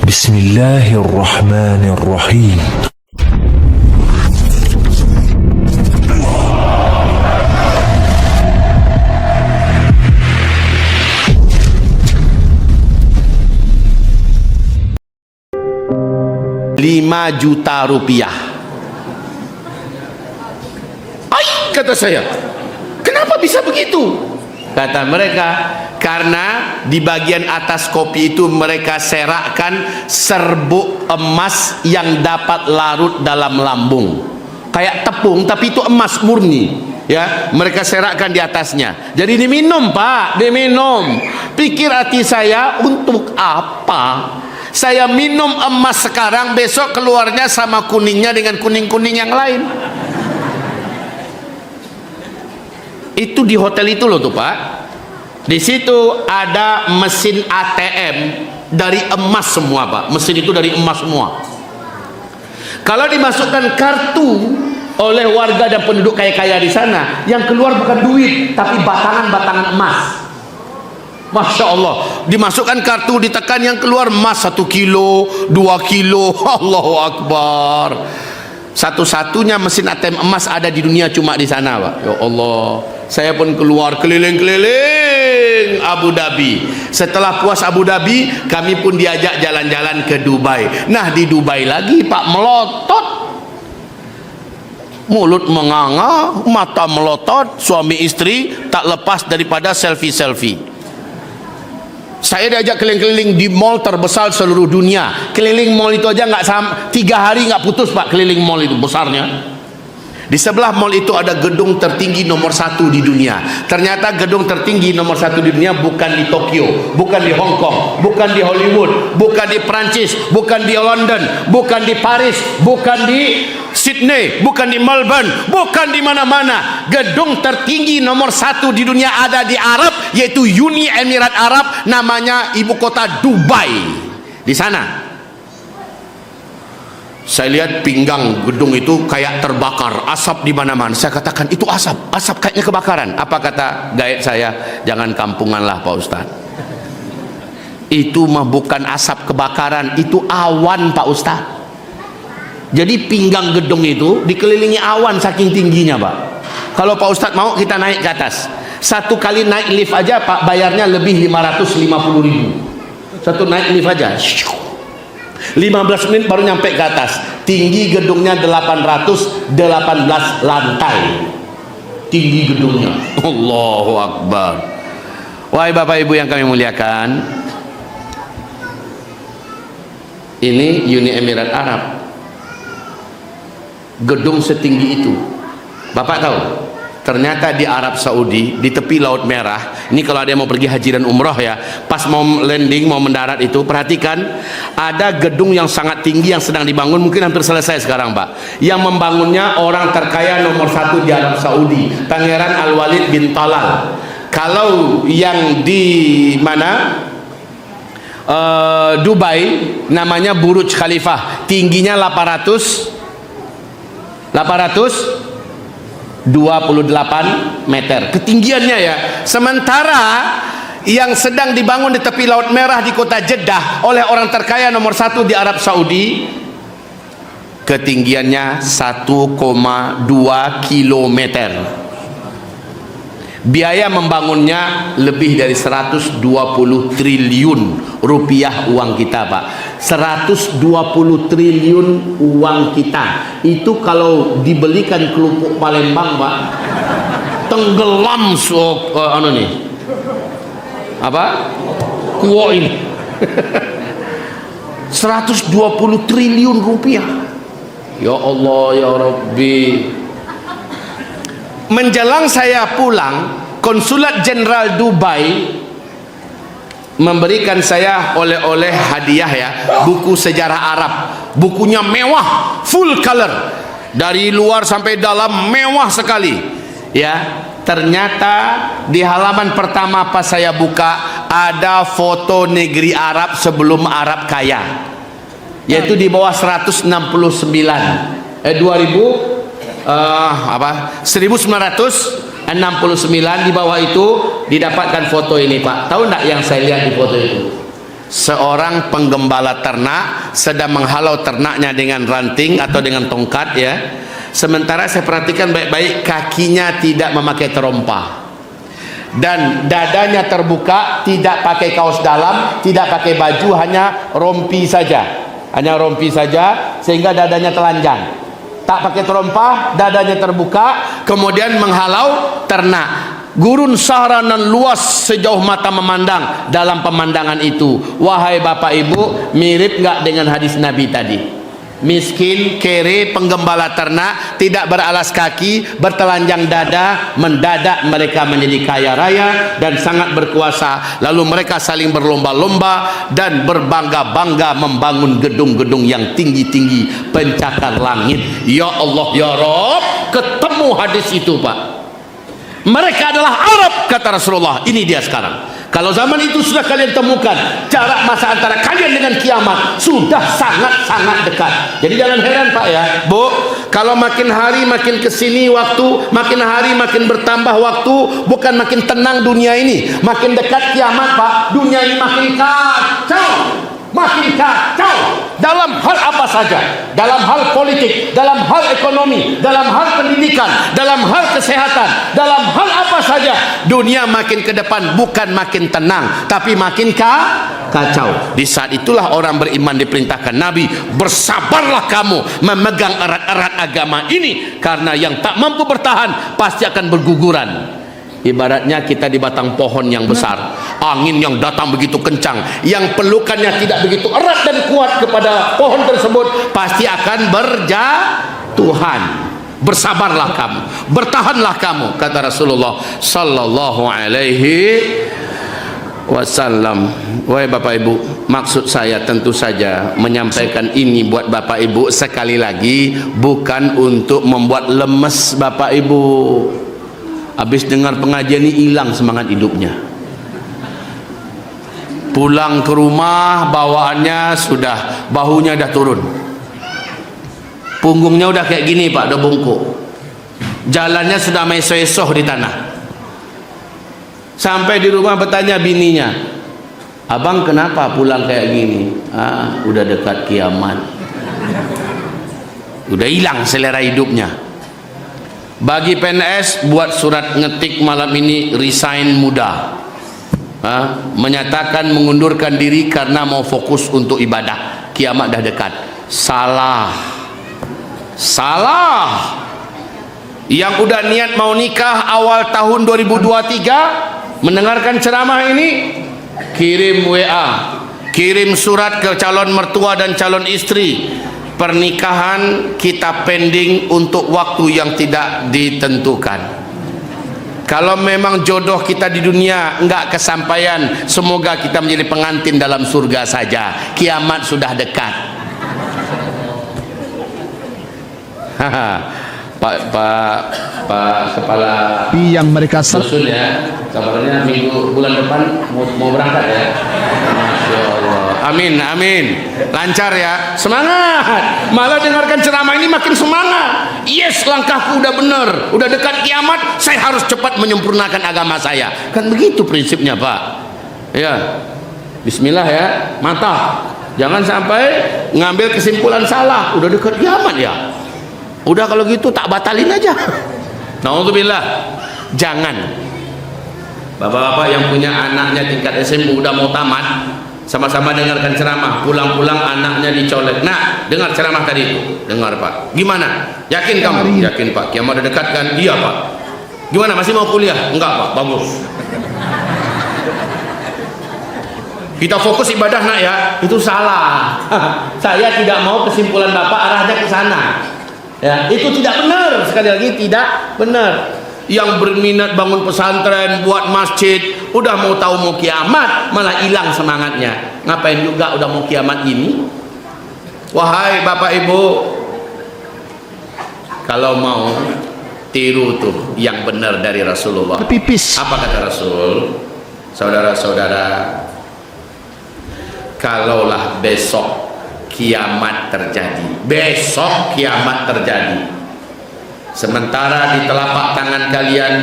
Bismillahirrahmanirrahim. Rp5 juta. Ai, kata saya, kenapa bisa begitu? Kata mereka, karena di bagian atas kopi itu mereka serakkan serbuk emas yang dapat larut dalam lambung, kayak tepung tapi itu emas murni, ya, mereka serakkan di atasnya. Jadi diminum, Pak, diminum. Pikir hati saya, untuk apa saya minum emas sekarang, besok keluarnya sama kuningnya dengan kuning-kuning yang lain. Itu di hotel itu loh tuh, Pak. Di situ ada mesin ATM dari emas semua, Pak. Mesin itu dari emas semua. Kalau dimasukkan kartu oleh warga dan penduduk kaya-kaya di sana, yang keluar bukan duit tapi batangan-batangan emas. Masya Allah, dimasukkan kartu, ditekan, yang keluar emas 1 kilo, 2 kilo. Allahu Akbar. Satu-satunya mesin ATM emas ada di dunia cuma di sana, Pak. Ya Allah, saya pun keluar keliling-keliling Abu Dhabi. Setelah puas Abu Dhabi, kami pun diajak jalan-jalan ke Dubai. Nah, di Dubai lagi, Pak, melotot, mulut menganga, mata melotot, suami istri tak lepas daripada selfie-selfie. Saya diajak keliling-keliling di mall terbesar seluruh dunia. Keliling mall itu aja nggak 3 hari nggak putus, Pak, keliling mall itu besarnya. Di sebelah mall itu ada gedung tertinggi nomor 1 di dunia. Ternyata gedung tertinggi nomor 1 di dunia bukan di Tokyo, bukan di Hong Kong, bukan di Hollywood, bukan di Prancis, bukan di London, bukan di Paris, bukan di Sydney, bukan di Melbourne, bukan di mana-mana. Gedung tertinggi nomor 1 di dunia ada di Arab, yaitu Uni Emirat Arab, namanya ibu kota Dubai. Di sana saya lihat pinggang gedung itu kayak terbakar, asap di mana-mana. Saya katakan, itu asap kayaknya kebakaran. Apa kata gaib saya? Jangan kampungan lah, Pak Ustadz. Itu mah bukan asap kebakaran, itu awan, Pak Ustadz. Jadi pinggang gedung itu dikelilingi awan saking tingginya, Pak. Kalau Pak Ustadz mau, kita naik ke atas. Satu kali naik lift aja, Pak, bayarnya lebih 550.000. Satu naik lift aja, 15 menit baru nyampe ke atas. Tinggi gedungnya 818 lantai. Tinggi gedungnya. Allahu Akbar. Wahai Bapak Ibu yang kami muliakan, ini Uni Emirat Arab. Gedung setinggi itu. Bapak tahu? Ternyata di Arab Saudi, di tepi Laut Merah, ini kalau ada yang mau pergi haji dan umroh ya, pas mau landing, mau mendarat itu, perhatikan, ada gedung yang sangat tinggi yang sedang dibangun, mungkin hampir selesai sekarang, Pak. Yang membangunnya orang terkaya nomor 1 di Arab Saudi, Pangeran Al-Walid bin Talal. Kalau yang di mana? Dubai, namanya Burj Khalifah, tingginya 828 meter ketinggiannya ya. Sementara yang sedang dibangun di tepi Laut Merah di kota Jeddah oleh orang terkaya nomor 1 di Arab Saudi, ketinggiannya 1,2 kilometer. Biaya membangunnya lebih dari 120 triliun rupiah uang kita, Pak. 120 triliun uang kita. Itu kalau dibelikan kerupuk Palembang, Pak, tenggelam kuo ini. 120 triliun rupiah. Ya Allah, ya Rabbi. Menjelang saya pulang, Konsulat Jenderal Dubai memberikan saya oleh-oleh hadiah ya, buku sejarah Arab. Bukunya mewah, full color, dari luar sampai dalam mewah sekali ya. Ternyata di halaman pertama pas saya buka, ada foto negeri Arab sebelum Arab kaya, yaitu di bawah 1969. Di bawah itu didapatkan foto ini, Pak. Tahu enggak yang saya lihat di foto itu? seorang penggembala ternak sedang menghalau ternaknya dengan ranting atau dengan tongkat, ya. Sementara saya perhatikan baik-baik, kakinya tidak memakai terompa dan dadanya terbuka, tidak pakai kaos dalam, tidak pakai baju, hanya rompi saja. Hanya rompi saja sehingga dadanya telanjang. Tak pakai terompa, dadanya terbuka, kemudian menghalau ternak. Gurun sahranan luas sejauh mata memandang dalam pemandangan itu. Wahai bapak ibu, mirip enggak dengan hadis Nabi tadi? Miskin, kere, penggembala ternak, tidak beralas kaki, bertelanjang dada, mendadak mereka menjadi kaya raya dan sangat berkuasa. Lalu mereka saling berlomba-lomba dan berbangga-bangga membangun gedung-gedung yang tinggi-tinggi, pencakar langit. Ya Allah, ya Rabb, ketemu hadis itu, Pak. Mereka adalah Arab, kata Rasulullah. Ini dia sekarang. Kalau zaman itu sudah kalian temukan, jarak masa antara kalian dengan kiamat sudah sangat-sangat dekat. Jadi jangan heran Pak ya, Bu, kalau makin hari makin kesini waktu, makin hari makin bertambah waktu, bukan makin tenang dunia ini, makin dekat kiamat Pak, dunia ini makin kacau. Makin kacau dalam hal apa saja, dalam hal politik, dalam hal ekonomi, dalam hal pendidikan, dalam hal kesehatan, dalam hal apa saja. Dunia makin ke depan bukan makin tenang, tapi makin kacau. Di saat itulah orang beriman diperintahkan Nabi, bersabarlah kamu memegang erat-erat agama ini, karena yang tak mampu bertahan pasti akan berguguran. Ibaratnya kita di batang pohon yang besar, angin yang datang begitu kencang, yang pelukannya tidak begitu erat dan kuat kepada pohon tersebut, pasti akan berjatuhan. Bersabarlah kamu, bertahanlah kamu, kata Rasulullah sallallahu alaihi wasallam. Wahai bapak ibu, maksud saya tentu saja menyampaikan ini buat bapak ibu sekali lagi, bukan untuk membuat lemes bapak ibu. Habis dengar pengajian ini hilang semangat hidupnya. Pulang ke rumah bawaannya sudah, bahunya dah turun. Punggungnya udah kayak gini Pak, udah bungkuk. Jalannya sudah mesoh-esoh di tanah. Sampai di rumah bertanya bininya, abang kenapa pulang kayak gini? Ah, udah dekat kiamat. Udah hilang selera hidupnya. Bagi PNS, buat surat ngetik malam ini, resign muda, menyatakan mengundurkan diri karena mau fokus untuk ibadah, kiamat dah dekat. Salah. Yang udah niat mau nikah awal tahun 2023, mendengarkan ceramah ini, kirim WA, kirim surat ke calon mertua dan calon istri. Pernikahan kita pending untuk waktu yang tidak ditentukan. Kalau memang jodoh kita di dunia enggak kesampaian, semoga kita menjadi pengantin dalam surga saja. Kiamat sudah dekat. Pak Kepala yang mereka susun ya, kabarnya bulan depan mau berangkat ya. Masya Allah. Amin, amin. Lancar ya, semangat. Malah dengarkan ceramah ini makin semangat. Yes, langkahku udah benar, udah dekat kiamat, saya harus cepat menyempurnakan agama saya. Kan begitu prinsipnya Pak. Ya, Bismillah ya, mantap. Jangan sampai ngambil kesimpulan salah. Udah dekat kiamat ya, udah kalau gitu tak batalin aja. Naudzubillah. Jangan. Bapak-bapak yang punya anaknya tingkat SMU udah mau tamat, sama-sama dengarkan ceramah, pulang-pulang anaknya dicolek. Nah, dengar ceramah tadi itu, dengar Pak. Gimana? Yakin kamu? Yakin Pak. Kiamat udah dekat kan? Iya Pak. Gimana? Masih mau kuliah? Enggak Pak. Bagus. Kita fokus ibadah nak ya. Itu salah. Saya tidak mau kesimpulan Bapak arahnya ke sana. Ya, itu tidak benar. Sekali lagi tidak benar. Yang berminat bangun pesantren, buat masjid, udah mau tahu mau kiamat, malah hilang semangatnya. Ngapain juga udah mau kiamat ini? Wahai Bapak Ibu, kalau mau tiru tuh yang benar dari Rasulullah. Pipis. Apa kata Rasul? Saudara-saudara, kalaulah besok kiamat terjadi, sementara di telapak tangan kalian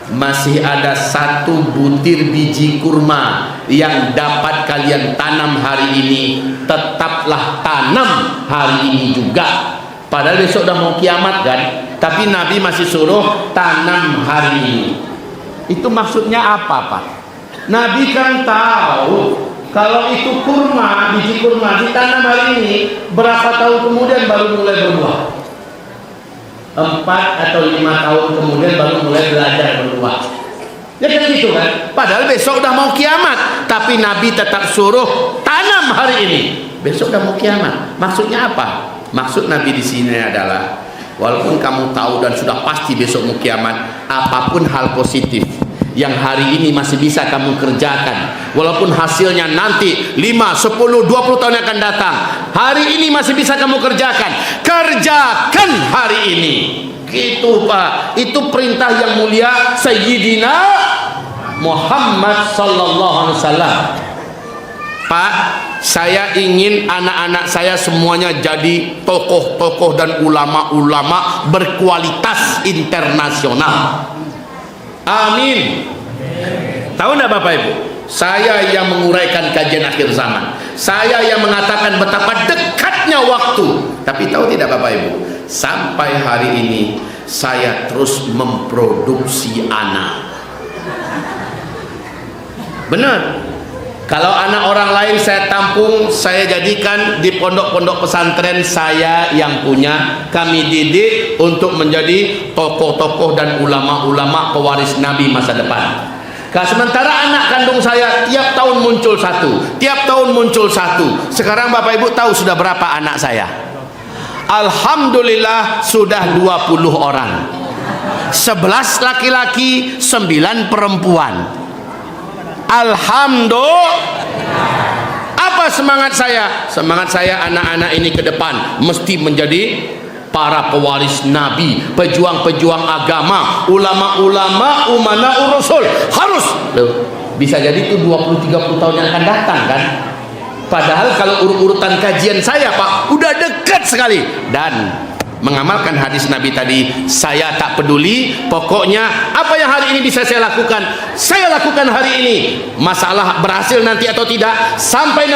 masih ada 1 butir biji kurma yang dapat kalian tanam hari ini, tetaplah tanam hari ini juga. Padahal besok udah mau kiamat kan, tapi Nabi masih suruh tanam hari ini. Itu maksudnya apa Pak? Nabi kan tahu kalau itu kurma, biji kurma ditanam hari ini, berapa tahun kemudian baru mulai berbuah? 4 atau 5 tahun kemudian baru mulai belajar berbuah. Ya kan gitu kan? Padahal besok udah mau kiamat, tapi Nabi tetap suruh tanam hari ini. Besok udah mau kiamat. Maksudnya apa? Maksud Nabi di sini adalah, walaupun kamu tahu dan sudah pasti besok mau kiamat, apapun hal positif yang hari ini masih bisa kamu kerjakan, walaupun hasilnya nanti 5, 10, 20 tahun yang akan datang, hari ini masih bisa kamu kerjakan, kerjakan hari ini. Gitu Pak, itu perintah yang mulia Sayyidina Muhammad sallallahu alaihi wasallam. Pak, saya ingin anak-anak saya semuanya jadi tokoh-tokoh dan ulama-ulama berkualitas internasional. Amin. Tahu enggak Bapak Ibu? Saya yang menguraikan kajian akhir zaman. Saya yang mengatakan betapa dekatnya waktu. Tapi tahu tidak Bapak Ibu? Sampai hari ini saya terus memproduksi anak. Benar. Kalau anak orang lain saya tampung, saya jadikan di pondok-pondok pesantren saya yang punya, kami didik untuk menjadi tokoh-tokoh dan ulama-ulama pewaris Nabi masa depan. Sementara anak kandung saya tiap tahun muncul satu, tiap tahun muncul satu. Sekarang Bapak Ibu tahu sudah berapa anak saya? Alhamdulillah sudah 20 orang. 11 laki-laki, 9 perempuan. Alhamdulillah. Apa semangat saya? Semangat saya anak-anak ini ke depan mesti menjadi para pewaris Nabi, pejuang-pejuang agama, ulama-ulama, umana'ur rasul. Harus. Loh, bisa jadi itu 20-30 tahun yang akan datang kan? Padahal kalau urutan kajian saya Pak udah dekat sekali, dan mengamalkan hadis Nabi tadi, saya tak peduli, pokoknya apa yang hari ini bisa saya lakukan hari ini. Masalah berhasil nanti atau tidak, sampai nanti